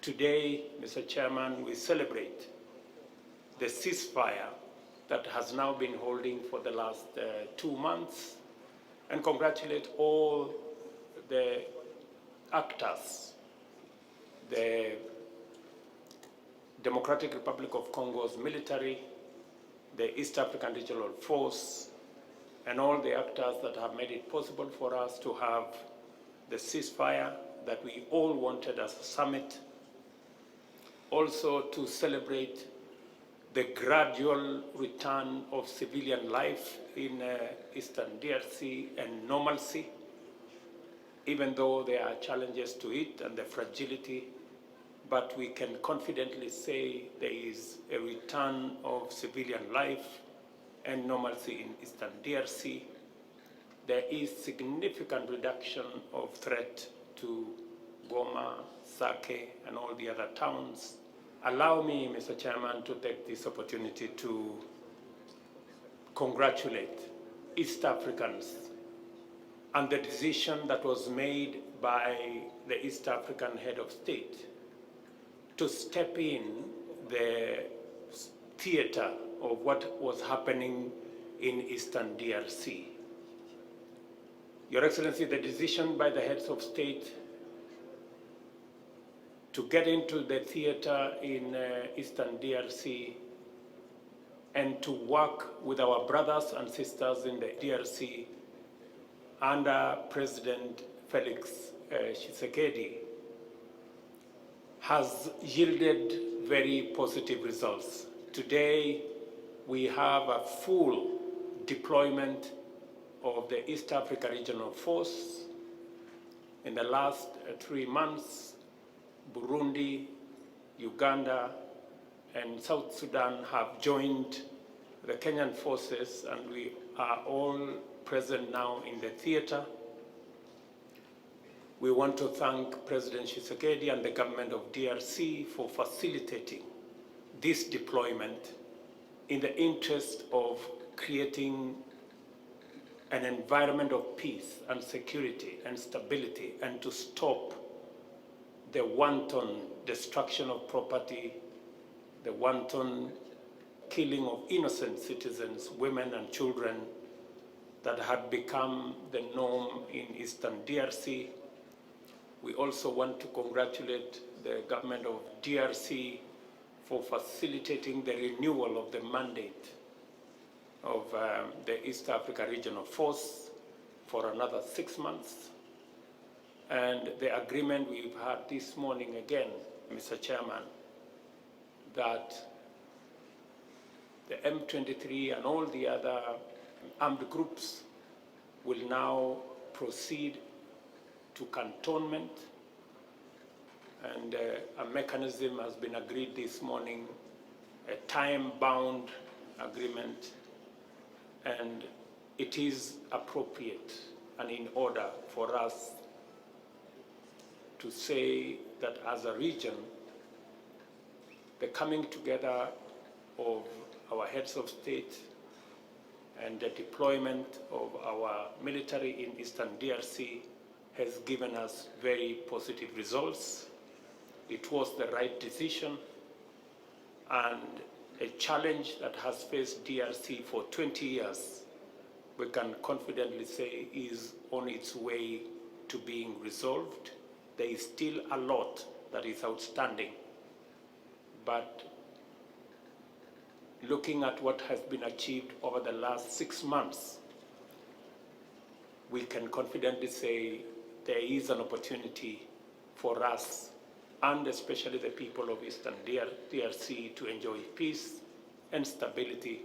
Today, Mr. Chairman, we celebrate the ceasefire that has now been holding for the last 2 months, and congratulate all the actors, the Democratic Republic of Congo's military, the East African Regional Force, and all the actors that have made it possible for us to have the ceasefire that we all wanted as a summit. Also to celebrate the gradual return of civilian life in Eastern DRC and normalcy, even though there are challenges to it and the fragility, but we can confidently say there is a return of civilian life and normalcy in Eastern DRC. There is significant reduction of threat to Goma, Sake, and all the other towns. Allow me, Mr. Chairman, to take this opportunity to congratulate East Africans and the decision that was made by the East African head of state to step in the theater of what was happening in Eastern DRC. Your Excellency, the decision by the heads of state to get into the theater in Eastern DRC and to work with our brothers and sisters in the DRC under President Felix Tshisekedi has yielded very positive results. Today, we have a full deployment of the East Africa Regional Force. In the last 3 months, Burundi, Uganda, and South Sudan have joined the Kenyan forces, and we are all present now in the theater. We want to thank President Tshisekedi and the government of DRC for facilitating this deployment in the interest of creating an environment of peace and security and stability, and to stop the wanton destruction of property, the wanton killing of innocent citizens, women and children, that had become the norm in Eastern DRC. We also want to congratulate the government of DRC for facilitating the renewal of the mandate of the East Africa Regional Force for another 6 months. And the agreement we've had this morning again, Mr. Chairman, that the M23 and all the other armed groups will now proceed to cantonment, and a mechanism has been agreed this morning, a time-bound agreement, and it is appropriate and in order for us to say that as a region, the coming together of our heads of state and the deployment of our military in Eastern DRC has given us very positive results. It was the right decision, and a challenge that has faced DRC for 20 years, we can confidently say is on its way to being resolved. There is still a lot that is outstanding, but looking at what has been achieved over the last 6 months, we can confidently say there is an opportunity for us, and especially the people of Eastern DRC, to enjoy peace and stability